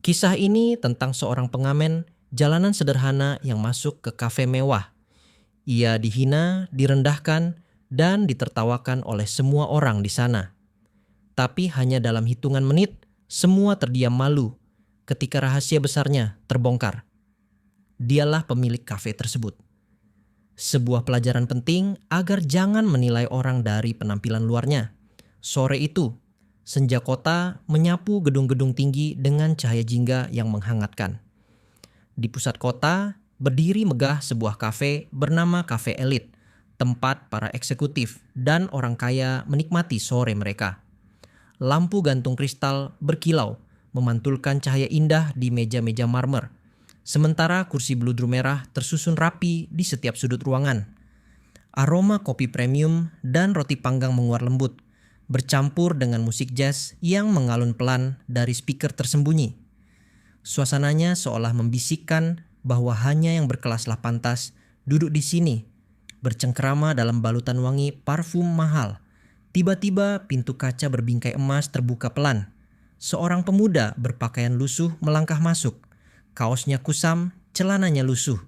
Kisah ini tentang seorang pengamen jalanan sederhana yang masuk ke kafe mewah. Ia dihina, direndahkan, dan ditertawakan oleh semua orang di sana. Tapi hanya dalam hitungan menit, semua terdiam malu ketika rahasia besarnya terbongkar. Dialah pemilik kafe tersebut. Sebuah pelajaran penting agar jangan menilai orang dari penampilan luarnya. Sore itu, senja kota menyapu gedung-gedung tinggi dengan cahaya jingga yang menghangatkan. Di pusat kota, berdiri megah sebuah kafe bernama Cafe Elite, tempat para eksekutif dan orang kaya menikmati sore mereka. Lampu gantung kristal berkilau, memantulkan cahaya indah di meja-meja marmer. Sementara kursi beludru merah tersusun rapi di setiap sudut ruangan. Aroma kopi premium dan roti panggang menguar lembut, bercampur dengan musik jazz yang mengalun pelan dari speaker tersembunyi. Suasananya seolah membisikkan bahwa hanya yang berkelaslah pantas duduk di sini, bercengkrama dalam balutan wangi parfum mahal. Tiba-tiba pintu kaca berbingkai emas terbuka pelan. Seorang pemuda berpakaian lusuh melangkah masuk. Kaosnya kusam, celananya lusuh,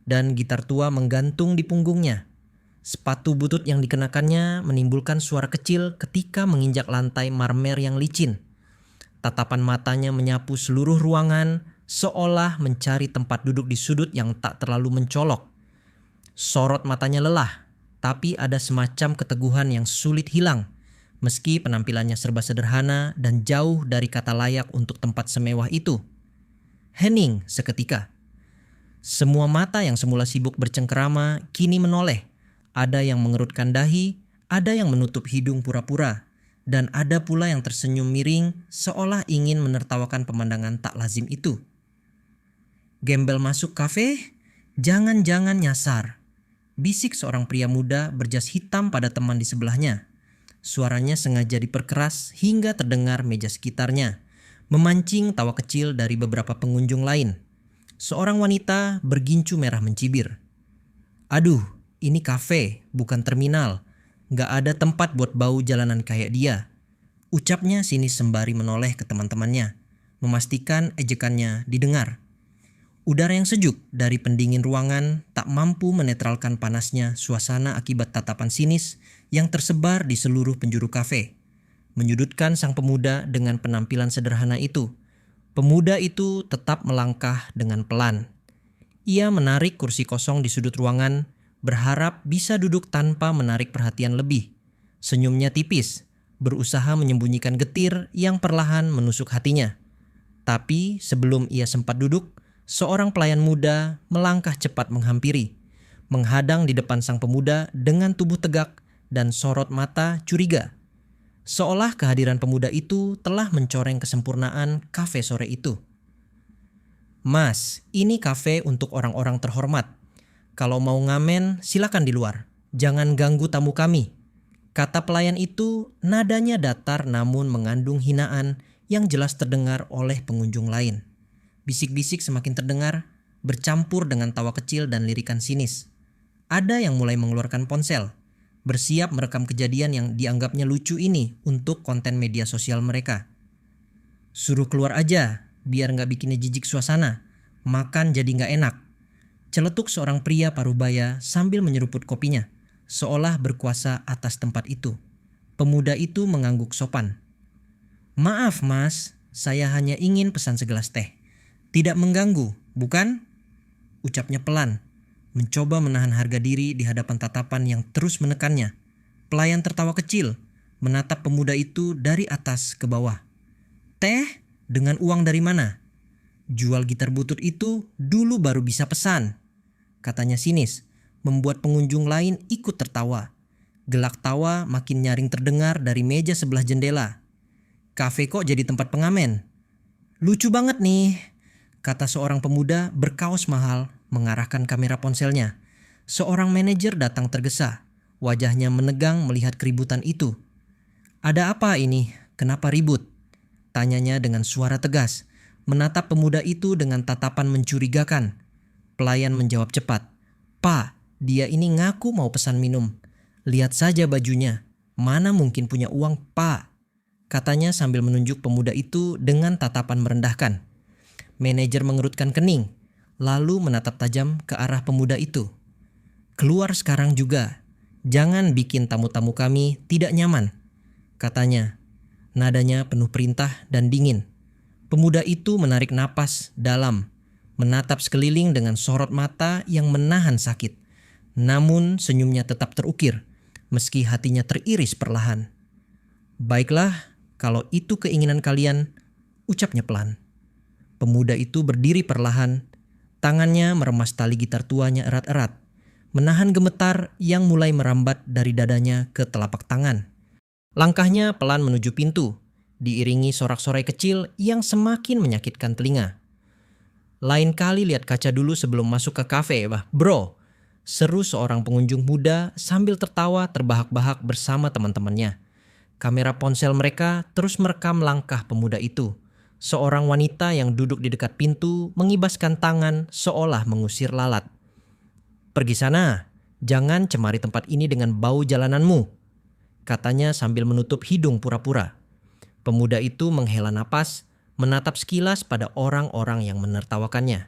dan gitar tua menggantung di punggungnya. Sepatu butut yang dikenakannya menimbulkan suara kecil ketika menginjak lantai marmer yang licin. Tatapan matanya menyapu seluruh ruangan, seolah mencari tempat duduk di sudut yang tak terlalu mencolok. Sorot matanya lelah, tapi ada semacam keteguhan yang sulit hilang, meski penampilannya serba sederhana dan jauh dari kata layak untuk tempat semewah itu. Hening seketika. Semua mata yang semula sibuk bercengkerama kini menoleh. Ada yang mengerutkan dahi, ada yang menutup hidung pura-pura, dan ada pula yang tersenyum miring seolah ingin menertawakan pemandangan tak lazim itu. Gembel masuk kafe? Jangan-jangan nyasar. Bisik seorang pria muda berjas hitam pada teman di sebelahnya. Suaranya sengaja diperkeras hingga terdengar meja sekitarnya, memancing tawa kecil dari beberapa pengunjung lain. Seorang wanita bergincu merah mencibir. Aduh, ini kafe, bukan terminal. Gak ada tempat buat bau jalanan kayak dia. Ucapnya sinis sembari menoleh ke teman-temannya, memastikan ejekannya didengar. Udara yang sejuk dari pendingin ruangan tak mampu menetralkan panasnya suasana akibat tatapan sinis yang tersebar di seluruh penjuru kafe. Menyudutkan sang pemuda dengan penampilan sederhana itu. Pemuda itu tetap melangkah dengan pelan. Ia menarik kursi kosong di sudut ruangan, berharap bisa duduk tanpa menarik perhatian lebih. Senyumnya tipis, berusaha menyembunyikan getir yang perlahan menusuk hatinya. Tapi sebelum ia sempat duduk, seorang pelayan muda melangkah cepat menghampiri, menghadang di depan sang pemuda dengan tubuh tegak dan sorot mata curiga. Seolah kehadiran pemuda itu telah mencoreng kesempurnaan kafe sore itu. Mas, ini kafe untuk orang-orang terhormat. Kalau mau ngamen, silakan di luar. Jangan ganggu tamu kami. Kata pelayan itu, nadanya datar namun mengandung hinaan yang jelas terdengar oleh pengunjung lain. Bisik-bisik semakin terdengar, bercampur dengan tawa kecil dan lirikan sinis. Ada yang mulai mengeluarkan ponsel, bersiap merekam kejadian yang dianggapnya lucu ini untuk konten media sosial mereka. Suruh keluar aja, biar gak bikinnya jijik suasana. Makan jadi gak enak. Celetuk seorang pria parubaya sambil menyeruput kopinya, seolah berkuasa atas tempat itu. Pemuda itu mengangguk sopan. Maaf mas, saya hanya ingin pesan segelas teh. Tidak mengganggu, bukan? Ucapnya pelan, mencoba menahan harga diri di hadapan tatapan yang terus menekannya. Pelayan tertawa kecil, menatap pemuda itu dari atas ke bawah. Teh? Dengan uang dari mana? Jual gitar butut itu dulu baru bisa pesan, katanya sinis, membuat pengunjung lain ikut tertawa. Gelak tawa makin nyaring terdengar dari meja sebelah jendela. Kafe kok jadi tempat pengamen? Lucu banget nih, kata seorang pemuda berkaos mahal mengarahkan kamera ponselnya. Seorang manajer datang tergesa, wajahnya menegang melihat keributan itu. Ada apa ini? Kenapa ribut? Tanyanya dengan suara tegas, menatap pemuda itu dengan tatapan mencurigakan. Pelayan menjawab cepat. Pak, dia ini ngaku mau pesan minum. Lihat saja bajunya, mana mungkin punya uang, Pak? Katanya sambil menunjuk pemuda itu dengan tatapan merendahkan. Manajer mengerutkan kening, lalu menatap tajam ke arah pemuda itu. "Keluar sekarang juga. Jangan bikin tamu-tamu kami tidak nyaman," katanya. Nadanya penuh perintah dan dingin. Pemuda itu menarik napas dalam, menatap sekeliling dengan sorot mata yang menahan sakit. Namun senyumnya tetap terukir, meski hatinya teriris perlahan. "Baiklah, kalau itu keinginan kalian," ucapnya pelan. Pemuda itu berdiri perlahan, tangannya meremas tali gitar tuanya erat-erat, menahan gemetar yang mulai merambat dari dadanya ke telapak tangan. Langkahnya pelan menuju pintu, diiringi sorak-sorai kecil yang semakin menyakitkan telinga. "Lain kali lihat kaca dulu sebelum masuk ke kafe, bro," seru seorang pengunjung muda sambil tertawa terbahak-bahak bersama teman-temannya. Kamera ponsel mereka terus merekam langkah pemuda itu. Seorang wanita yang duduk di dekat pintu mengibaskan tangan seolah mengusir lalat. "Pergi sana, jangan cemari tempat ini dengan bau jalananmu," katanya sambil menutup hidung pura-pura. Pemuda itu menghela napas, menatap sekilas pada orang-orang yang menertawakannya.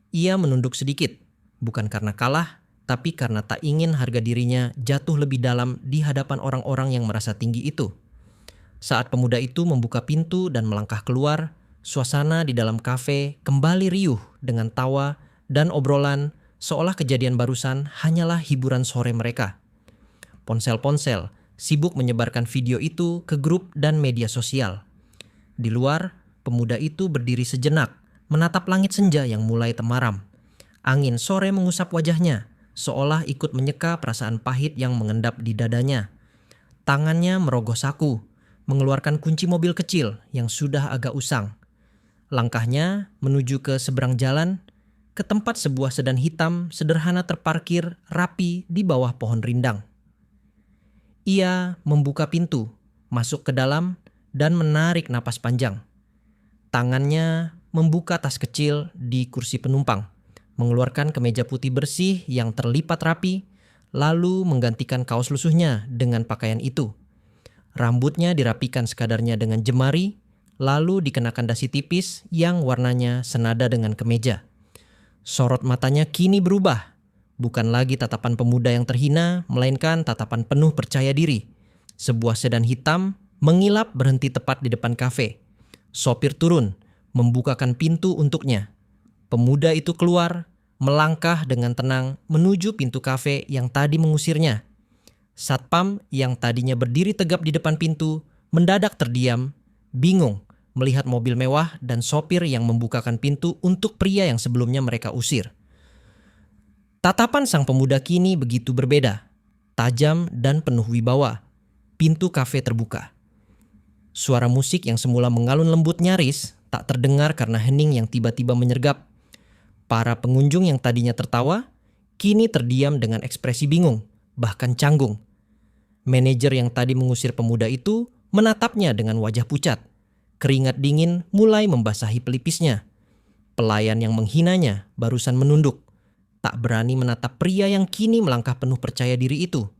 Ia menunduk sedikit, bukan karena kalah, tapi karena tak ingin harga dirinya jatuh lebih dalam di hadapan orang-orang yang merasa tinggi itu. Saat pemuda itu membuka pintu dan melangkah keluar, suasana di dalam kafe kembali riuh dengan tawa dan obrolan seolah kejadian barusan hanyalah hiburan sore mereka. Ponsel-ponsel sibuk menyebarkan video itu ke grup dan media sosial. Di luar, pemuda itu berdiri sejenak, menatap langit senja yang mulai temaram. Angin sore mengusap wajahnya, seolah ikut menyeka perasaan pahit yang mengendap di dadanya. Tangannya merogoh saku, mengeluarkan kunci mobil kecil yang sudah agak usang. Langkahnya menuju ke seberang jalan, ke tempat sebuah sedan hitam sederhana terparkir rapi di bawah pohon rindang. Ia membuka pintu, masuk ke dalam, dan menarik napas panjang. Tangannya membuka tas kecil di kursi penumpang, mengeluarkan kemeja putih bersih yang terlipat rapi, lalu menggantikan kaos lusuhnya dengan pakaian itu. Rambutnya dirapikan sekadarnya dengan jemari, lalu dikenakan dasi tipis yang warnanya senada dengan kemeja. Sorot matanya kini berubah, bukan lagi tatapan pemuda yang terhina, melainkan tatapan penuh percaya diri. Sebuah sedan hitam mengilap berhenti tepat di depan kafe. Sopir turun, membukakan pintu untuknya. Pemuda itu keluar, melangkah dengan tenang menuju pintu kafe yang tadi mengusirnya. Satpam yang tadinya berdiri tegap di depan pintu mendadak terdiam, bingung melihat mobil mewah dan sopir yang membukakan pintu untuk pria yang sebelumnya mereka usir. Tatapan sang pemuda kini begitu berbeda, tajam dan penuh wibawa. Pintu kafe terbuka. Suara musik yang semula mengalun lembut nyaris tak terdengar karena hening yang tiba-tiba menyergap. Para pengunjung yang tadinya tertawa, kini terdiam dengan ekspresi bingung, bahkan canggung. Manajer yang tadi mengusir pemuda itu menatapnya dengan wajah pucat. Keringat dingin mulai membasahi pelipisnya. Pelayan yang menghinanya barusan menunduk, tak berani menatap pria yang kini melangkah penuh percaya diri itu.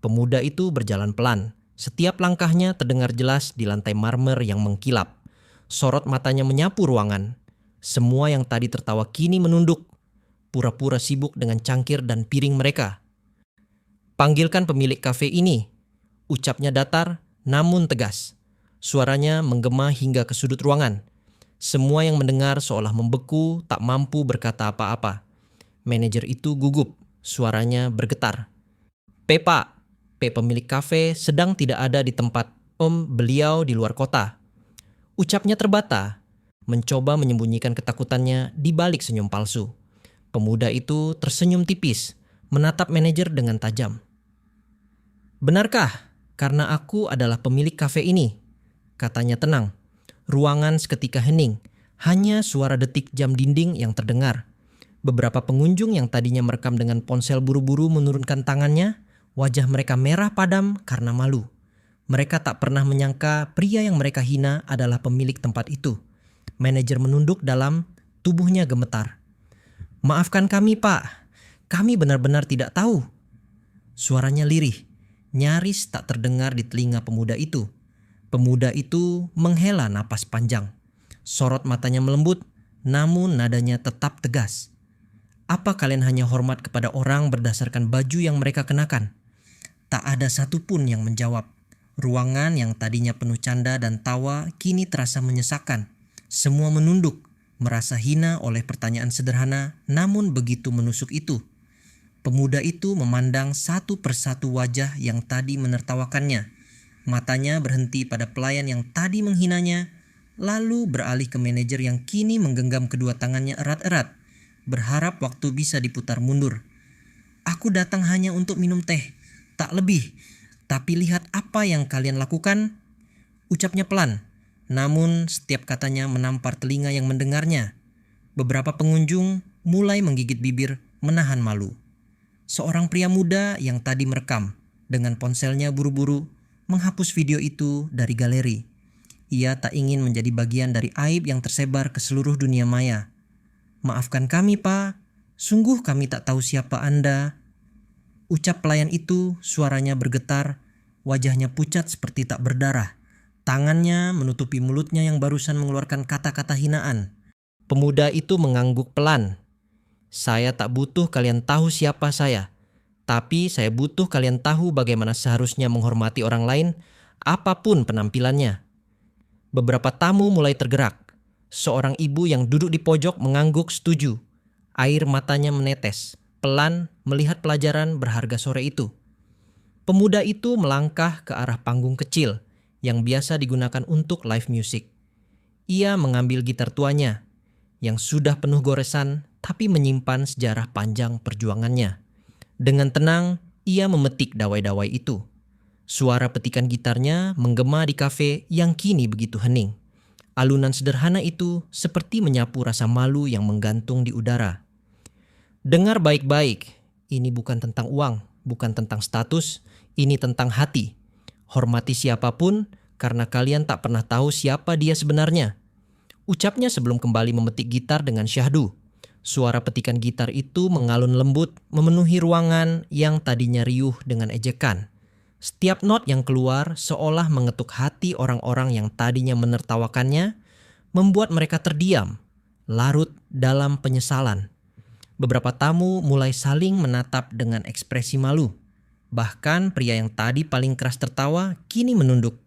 Pemuda itu berjalan pelan. Setiap langkahnya terdengar jelas di lantai marmer yang mengkilap. Sorot matanya menyapu ruangan. Semua yang tadi tertawa kini menunduk, pura-pura sibuk dengan cangkir dan piring mereka. "Panggilkan pemilik kafe ini," ucapnya datar namun tegas. Suaranya menggema hingga ke sudut ruangan. Semua yang mendengar seolah membeku, tak mampu berkata apa-apa. Manajer itu gugup, suaranya bergetar. Pak, pemilik kafe sedang tidak ada di tempat. Beliau di luar kota." Ucapnya terbata, mencoba menyembunyikan ketakutannya di balik senyum palsu. Pemuda itu tersenyum tipis, menatap manajer dengan tajam. "Benarkah karena aku adalah pemilik kafe ini?" katanya tenang. Ruangan seketika hening, hanya suara detik jam dinding yang terdengar. Beberapa pengunjung yang tadinya merekam dengan ponsel buru-buru menurunkan tangannya, wajah mereka merah padam karena malu. Mereka tak pernah menyangka pria yang mereka hina adalah pemilik tempat itu. Manajer menunduk dalam, tubuhnya gemetar. "Maafkan kami, Pak. Kami benar-benar tidak tahu." Suaranya lirih, nyaris tak terdengar di telinga pemuda itu. Pemuda itu menghela napas panjang. Sorot matanya melembut, namun nadanya tetap tegas. Apa kalian hanya hormat kepada orang berdasarkan baju yang mereka kenakan? Tak ada satupun yang menjawab. Ruangan yang tadinya penuh canda dan tawa kini terasa menyesakkan. Semua menunduk, merasa hina oleh pertanyaan sederhana namun begitu menusuk itu. Pemuda itu memandang satu persatu wajah yang tadi menertawakannya. Matanya berhenti pada pelayan yang tadi menghinanya, lalu beralih ke manajer yang kini menggenggam kedua tangannya erat-erat, berharap waktu bisa diputar mundur. Aku datang hanya untuk minum teh, tak lebih. Tapi lihat apa yang kalian lakukan, ucapnya pelan. Namun setiap katanya menampar telinga yang mendengarnya. Beberapa pengunjung mulai menggigit bibir, menahan malu. Seorang pria muda yang tadi merekam, dengan ponselnya buru-buru, menghapus video itu dari galeri. Ia tak ingin menjadi bagian dari aib yang tersebar ke seluruh dunia maya. Maafkan kami, Pak. Sungguh kami tak tahu siapa Anda. Ucap pelayan itu, suaranya bergetar, wajahnya pucat seperti tak berdarah. Tangannya menutupi mulutnya yang barusan mengeluarkan kata-kata hinaan. Pemuda itu mengangguk pelan. Saya tak butuh kalian tahu siapa saya. Tapi saya butuh kalian tahu bagaimana seharusnya menghormati orang lain, apapun penampilannya. Beberapa tamu mulai tergerak. Seorang ibu yang duduk di pojok mengangguk setuju. Air matanya menetes, pelan melihat pelajaran berharga sore itu. Pemuda itu melangkah ke arah panggung kecil yang biasa digunakan untuk live music. Ia mengambil gitar tuanya yang sudah penuh goresan tapi menyimpan sejarah panjang perjuangannya. Dengan tenang, ia memetik dawai-dawai itu. Suara petikan gitarnya menggema di kafe yang kini begitu hening. Alunan sederhana itu seperti menyapu rasa malu yang menggantung di udara. Dengar baik-baik, ini bukan tentang uang, bukan tentang status, ini tentang hati. Hormati siapapun karena kalian tak pernah tahu siapa dia sebenarnya. Ucapnya sebelum kembali memetik gitar dengan syahdu. Suara petikan gitar itu mengalun lembut memenuhi ruangan yang tadinya riuh dengan ejekan. Setiap not yang keluar seolah mengetuk hati orang-orang yang tadinya menertawakannya, membuat mereka terdiam, larut dalam penyesalan. Beberapa tamu mulai saling menatap dengan ekspresi malu. Bahkan pria yang tadi paling keras tertawa kini menunduk.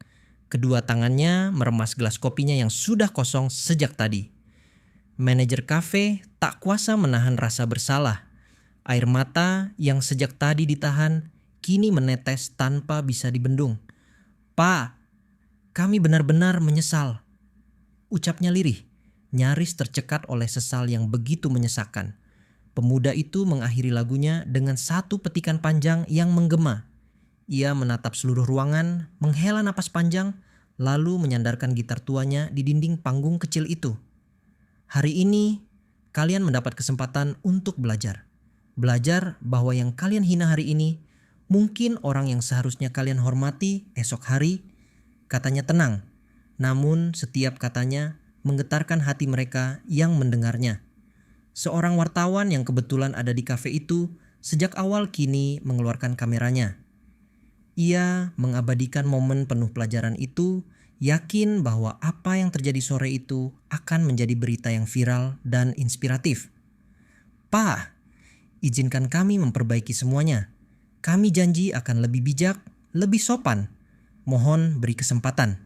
Kedua tangannya meremas gelas kopinya yang sudah kosong sejak tadi. Manajer kafe tak kuasa menahan rasa bersalah. Air mata yang sejak tadi ditahan kini menetes tanpa bisa dibendung. Pak, kami benar-benar menyesal. Ucapnya lirih, nyaris tercekat oleh sesal yang begitu menyesakkan. Pemuda itu mengakhiri lagunya dengan satu petikan panjang yang menggema. Ia menatap seluruh ruangan, menghela napas panjang, lalu menyandarkan gitar tuanya di dinding panggung kecil itu. Hari ini, kalian mendapat kesempatan untuk belajar. Belajar bahwa yang kalian hina hari ini, mungkin orang yang seharusnya kalian hormati esok hari. Katanya tenang, namun setiap katanya menggetarkan hati mereka yang mendengarnya. Seorang wartawan yang kebetulan ada di kafe itu sejak awal kini mengeluarkan kameranya. Ia mengabadikan momen penuh pelajaran itu, yakin bahwa apa yang terjadi sore itu akan menjadi berita yang viral dan inspiratif. Pak, izinkan kami memperbaiki semuanya. Kami janji akan lebih bijak, lebih sopan. Mohon beri kesempatan.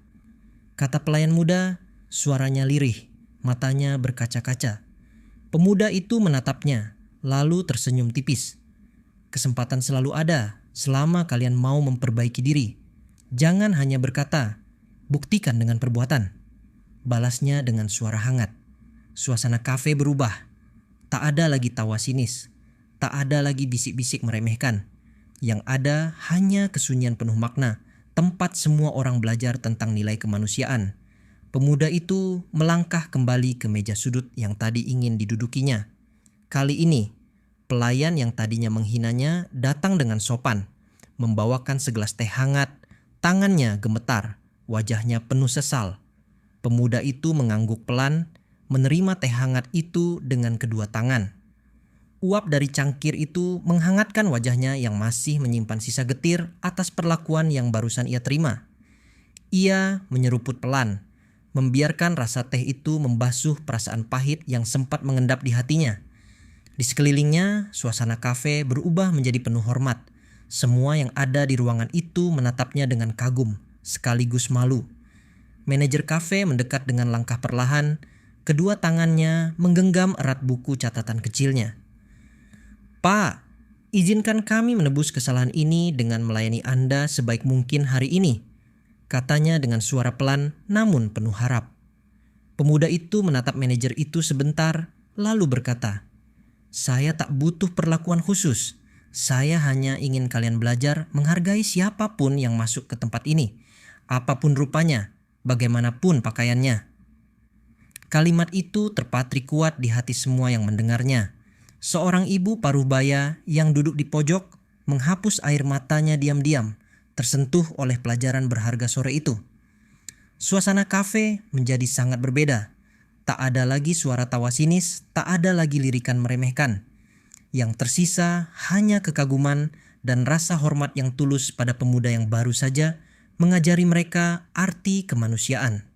Kata pelayan muda, suaranya lirih, matanya berkaca-kaca. Pemuda itu menatapnya, lalu tersenyum tipis. Kesempatan selalu ada selama kalian mau memperbaiki diri. Jangan hanya berkata, buktikan dengan perbuatan. Balasnya dengan suara hangat. Suasana kafe berubah. Tak ada lagi tawa sinis. Tak ada lagi bisik-bisik meremehkan. Yang ada hanya kesunyian penuh makna, tempat semua orang belajar tentang nilai kemanusiaan. Pemuda itu melangkah kembali ke meja sudut yang tadi ingin didudukinya. Kali ini, pelayan yang tadinya menghinanya datang dengan sopan, membawakan segelas teh hangat, tangannya gemetar, wajahnya penuh sesal. Pemuda itu mengangguk pelan, menerima teh hangat itu dengan kedua tangan. Uap dari cangkir itu menghangatkan wajahnya yang masih menyimpan sisa getir atas perlakuan yang barusan ia terima. Ia menyeruput pelan, membiarkan rasa teh itu membasuh perasaan pahit yang sempat mengendap di hatinya. Di sekelilingnya, suasana kafe berubah menjadi penuh hormat. Semua yang ada di ruangan itu menatapnya dengan kagum, sekaligus malu. Manajer kafe mendekat dengan langkah perlahan, kedua tangannya menggenggam erat buku catatan kecilnya. "Pak, izinkan kami menebus kesalahan ini dengan melayani Anda sebaik mungkin hari ini," katanya dengan suara pelan namun penuh harap. Pemuda itu menatap manajer itu sebentar, lalu berkata, "Saya tak butuh perlakuan khusus. Saya hanya ingin kalian belajar menghargai siapapun yang masuk ke tempat ini, apapun rupanya, bagaimanapun pakaiannya." Kalimat itu terpatri kuat di hati semua yang mendengarnya. Seorang ibu paruh baya yang duduk di pojok menghapus air matanya diam-diam, tersentuh oleh pelajaran berharga sore itu. Suasana kafe menjadi sangat berbeda. Tak ada lagi suara tawa sinis, tak ada lagi lirikan meremehkan. Yang tersisa hanya kekaguman dan rasa hormat yang tulus pada pemuda yang baru saja mengajari mereka arti kemanusiaan.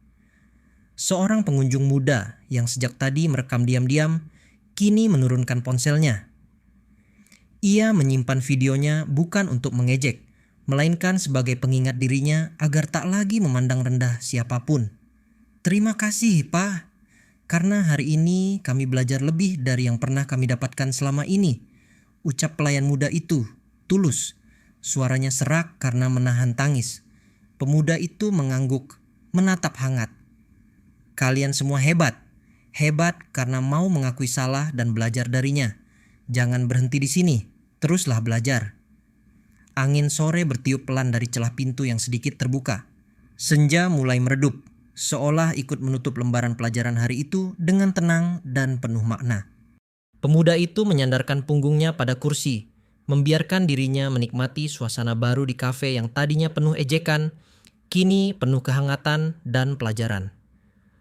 Seorang pengunjung muda yang sejak tadi merekam diam-diam, kini menurunkan ponselnya. Ia menyimpan videonya bukan untuk mengejek, melainkan sebagai pengingat dirinya agar tak lagi memandang rendah siapapun. "Terima kasih, Pak. Karena hari ini kami belajar lebih dari yang pernah kami dapatkan selama ini," ucap pelayan muda itu, tulus. Suaranya serak karena menahan tangis. Pemuda itu mengangguk, menatap hangat. "Kalian semua hebat. Hebat karena mau mengakui salah dan belajar darinya. Jangan berhenti di sini, teruslah belajar." Angin sore bertiup pelan dari celah pintu yang sedikit terbuka. Senja mulai meredup, seolah ikut menutup lembaran pelajaran hari itu dengan tenang dan penuh makna. Pemuda itu menyandarkan punggungnya pada kursi, membiarkan dirinya menikmati suasana baru di kafe yang tadinya penuh ejekan, kini penuh kehangatan dan pelajaran.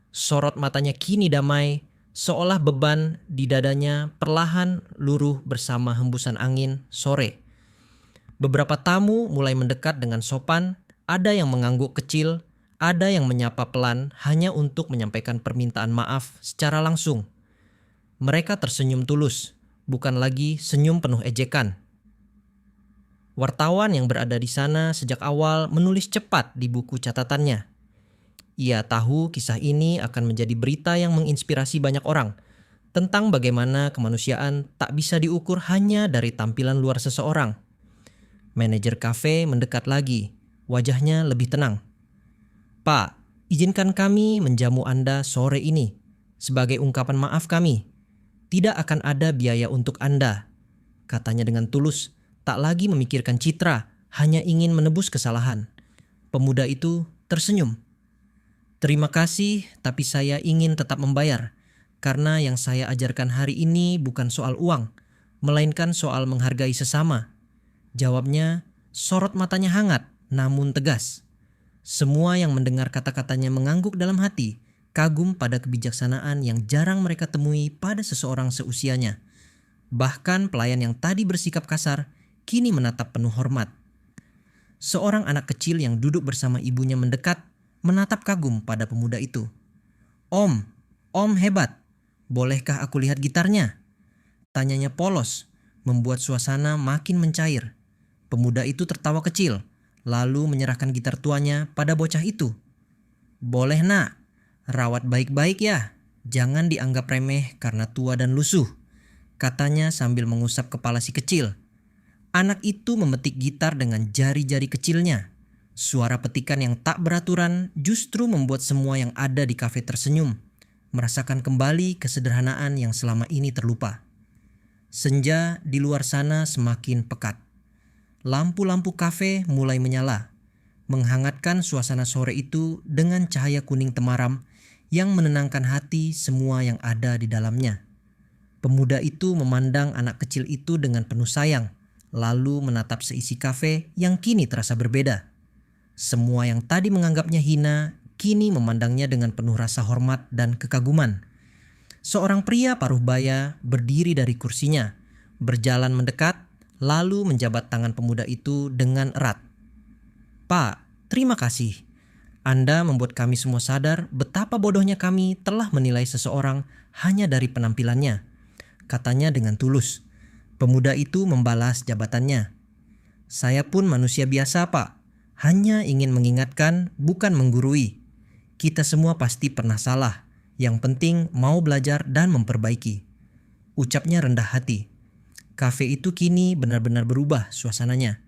Sorot matanya kini damai, seolah beban di dadanya perlahan luruh bersama hembusan angin sore. Beberapa tamu mulai mendekat dengan sopan, ada yang mengangguk kecil, ada yang menyapa pelan hanya untuk menyampaikan permintaan maaf secara langsung. Mereka tersenyum tulus, bukan lagi senyum penuh ejekan. Wartawan yang berada di sana sejak awal menulis cepat di buku catatannya. Ia tahu kisah ini akan menjadi berita yang menginspirasi banyak orang tentang bagaimana kemanusiaan tak bisa diukur hanya dari tampilan luar seseorang. Manajer kafe mendekat lagi, wajahnya lebih tenang. "Pak, izinkan kami menjamu Anda sore ini. Sebagai ungkapan maaf kami, tidak akan ada biaya untuk Anda," katanya dengan tulus, tak lagi memikirkan citra, hanya ingin menebus kesalahan. Pemuda itu tersenyum. "Terima kasih, tapi saya ingin tetap membayar, karena yang saya ajarkan hari ini bukan soal uang, melainkan soal menghargai sesama," jawabnya. Sorot matanya hangat namun tegas. Semua yang mendengar kata-katanya mengangguk dalam hati, kagum pada kebijaksanaan yang jarang mereka temui pada seseorang seusianya. Bahkan pelayan yang tadi bersikap kasar kini menatap penuh hormat. Seorang anak kecil yang duduk bersama ibunya mendekat, menatap kagum pada pemuda itu. Om hebat. Bolehkah aku lihat gitarnya?" Tanyanya polos, membuat suasana makin mencair. Pemuda itu tertawa kecil, lalu menyerahkan gitar tuanya pada bocah itu. "Boleh nak, rawat baik-baik ya, jangan dianggap remeh karena tua dan lusuh," katanya sambil mengusap kepala si kecil. Anak itu memetik gitar dengan jari-jari kecilnya. Suara petikan yang tak beraturan justru membuat semua yang ada di kafe tersenyum, merasakan kembali kesederhanaan yang selama ini terlupa. Senja di luar sana semakin pekat. Lampu-lampu kafe mulai menyala, menghangatkan suasana sore itu dengan cahaya kuning temaram yang menenangkan hati semua yang ada di dalamnya. Pemuda itu memandang anak kecil itu dengan penuh sayang, lalu menatap seisi kafe yang kini terasa berbeda. Semua yang tadi menganggapnya hina, kini memandangnya dengan penuh rasa hormat dan kekaguman. Seorang pria paruh baya berdiri dari kursinya, berjalan mendekat, lalu menjabat tangan pemuda itu dengan erat. "Pak, terima kasih. Anda membuat kami semua sadar betapa bodohnya kami telah menilai seseorang hanya dari penampilannya, katanya dengan tulus. Pemuda itu membalas jabatannya. Saya pun manusia biasa, Pak. Hanya ingin mengingatkan, bukan menggurui. Kita semua pasti pernah salah. Yang penting mau belajar dan memperbaiki. Ucapnya rendah hati. Kafe itu kini benar-benar berubah suasananya.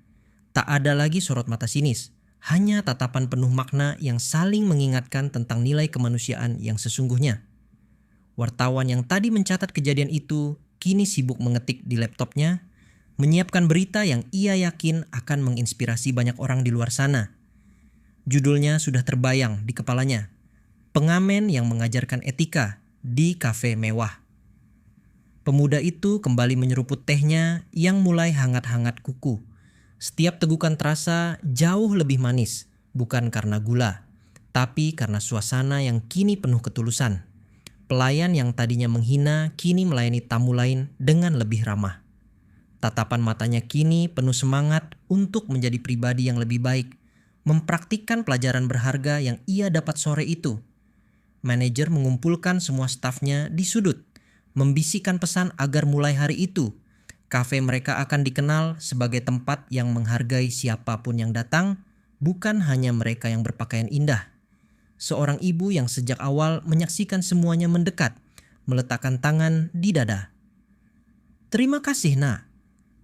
Tak ada lagi sorot mata sinis. Hanya tatapan penuh makna yang saling mengingatkan tentang nilai kemanusiaan yang sesungguhnya. Wartawan yang tadi mencatat kejadian itu kini sibuk mengetik di laptopnya, menyiapkan berita yang ia yakin akan menginspirasi banyak orang di luar sana. Judulnya sudah terbayang di kepalanya. Pengamen yang mengajarkan etika di kafe mewah. Pemuda itu kembali menyeruput tehnya yang mulai hangat-hangat kuku. Setiap tegukan terasa jauh lebih manis, bukan karena gula, tapi karena suasana yang kini penuh ketulusan. Pelayan yang tadinya menghina kini melayani tamu lain dengan lebih ramah. Tatapan matanya kini penuh semangat untuk menjadi pribadi yang lebih baik, mempraktikkan pelajaran berharga yang ia dapat sore itu. Manajer mengumpulkan semua stafnya di sudut, membisikkan pesan agar mulai hari itu, kafe mereka akan dikenal sebagai tempat yang menghargai siapapun yang datang, bukan hanya mereka yang berpakaian indah. Seorang ibu yang sejak awal menyaksikan semuanya mendekat, meletakkan tangan di dada. Terima kasih, Nak.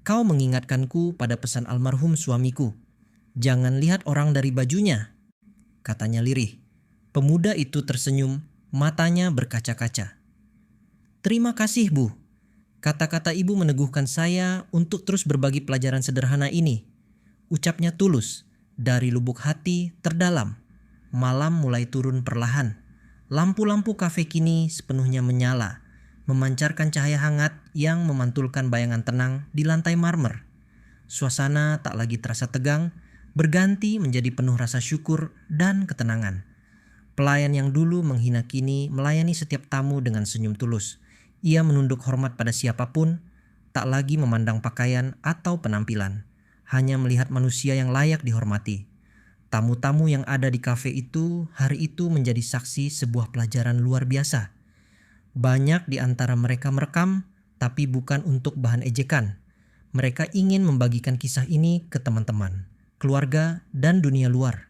Kau mengingatkanku pada pesan almarhum suamiku. Jangan lihat orang dari bajunya, katanya lirih. Pemuda itu tersenyum, matanya berkaca-kaca. Terima kasih, Bu. Kata-kata ibu meneguhkan saya untuk terus berbagi pelajaran sederhana ini. Ucapnya tulus, dari lubuk hati terdalam. Malam mulai turun perlahan. Lampu-lampu kafe kini sepenuhnya menyala, memancarkan cahaya hangat yang memantulkan bayangan tenang di lantai marmer. Suasana tak lagi terasa tegang, berganti menjadi penuh rasa syukur dan ketenangan. Pelayan yang dulu menghina kini melayani setiap tamu dengan senyum tulus. Ia menunduk hormat pada siapapun, tak lagi memandang pakaian atau penampilan, hanya melihat manusia yang layak dihormati. Tamu-tamu yang ada di kafe itu hari itu menjadi saksi sebuah pelajaran luar biasa. Banyak di antara mereka merekam, tapi bukan untuk bahan ejekan. Mereka ingin membagikan kisah ini ke teman-teman, keluarga, dan dunia luar.